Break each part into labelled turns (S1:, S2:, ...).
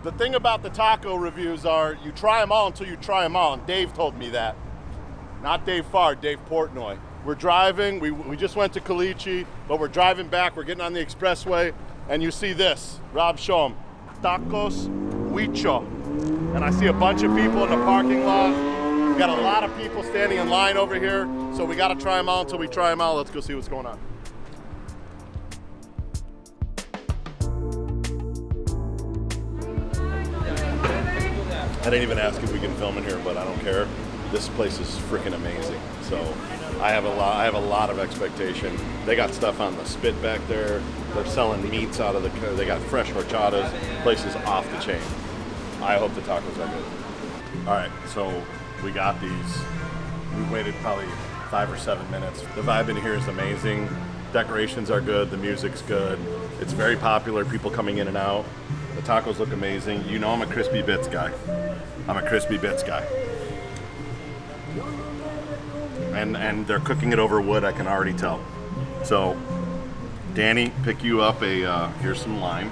S1: The thing about the taco reviews are you try them all until you try them all, and Dave told me that. Not Dave Farr, Dave Portnoy. We're driving, we just went to Caliche, but we're driving back, we're getting on the expressway, and you see this. Rob, show them. Tacos Huicho. And I see a bunch of people in the parking lot. We got a lot of people standing in line over here, so we gotta try them all until we try them all. Let's go see what's going on. I didn't even ask if we can film in here, but I don't care. This place is freaking amazing. So I have a lot of expectation. They got stuff on the spit back there. They're selling meats out of the. They got fresh horchatas. Place is off the chain. I hope the tacos are good. All right, so we got these. We waited probably 5 or 7 minutes. The vibe in here is amazing. Decorations are good. The music's good. It's very popular. People coming in and out. The tacos look amazing. You know I'm a crispy bits guy. I'm a crispy bits guy. And they're cooking it over wood, I can already tell. So, Danny, pick you up here's some lime.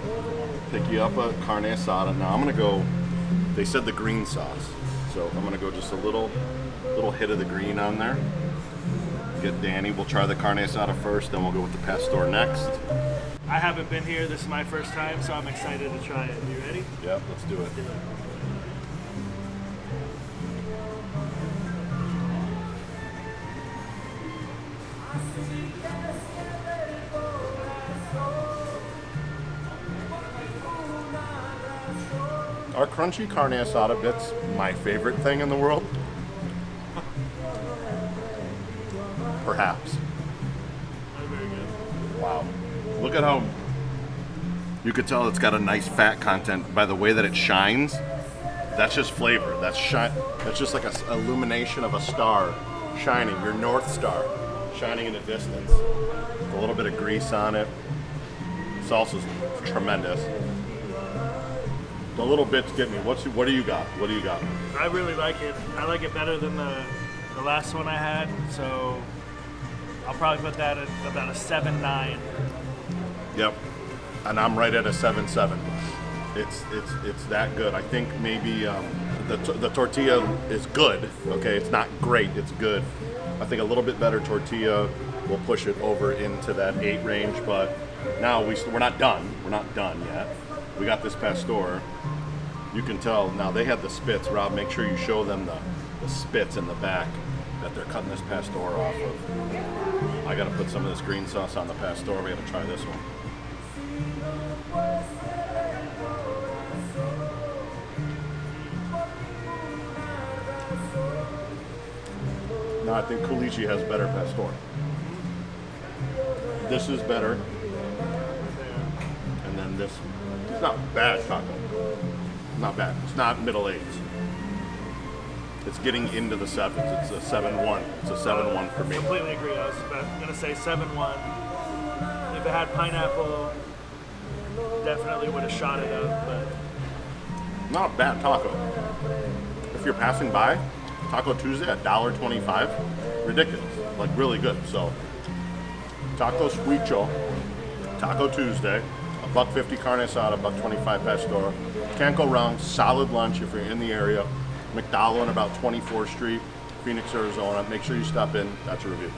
S1: Pick you up a carne asada. Now I'm gonna go, they said the green sauce. So I'm gonna go just a little hit of the green on there. Get Danny, we'll try the carne asada first, then we'll go with the pastor next.
S2: I haven't been here, this is my first time, so I'm excited to try it. You ready?
S1: Yep, let's do it. Are crunchy carne asada bits my favorite thing in the world? Perhaps.
S2: They're very good.
S1: Wow. Look at how you could tell it's got a nice fat content by the way that it shines. That's just flavor. That's just like a illumination of a star shining, your North Star shining in the distance. A little bit of grease on it. Salsa's tremendous. The little bits get me. What do you got? What do you got?
S2: I really like it. I like it better than the last one I had, so I'll probably put that at about a 7.9.
S1: Yep. And I'm right at a 7.7. It's that good. I think maybe the tortilla is good. Okay, it's not great. It's good. I think a little bit better tortilla will push it over into that 8 range. But now we're not done. We're not done yet. We got this pastor. You can tell now they had the spits. Rob, make sure you show them the spits in the back that they're cutting this pastor off of. I got to put some of this green sauce on the pastor. We got to try this one. No, I think Caliche has better pastor. This is better. And then this. It's not bad taco. Not bad. It's not middle eights. It's getting into the sevens. It's a 7.1. It's a 7.1 for me.
S2: Completely agree. I was going to say 7.1. If it had pineapple, definitely would have shot it up. But
S1: not a bad taco. If you're passing by, Taco Tuesday at $1.25, ridiculous. Like really good. So, Tacos Huicho, Taco Tuesday, $1.50 carne asada, $1.25 pastor. Can't go wrong. Solid lunch if you're in the area. McDowell on about 24th Street, Phoenix, Arizona. Make sure you stop in. That's a review.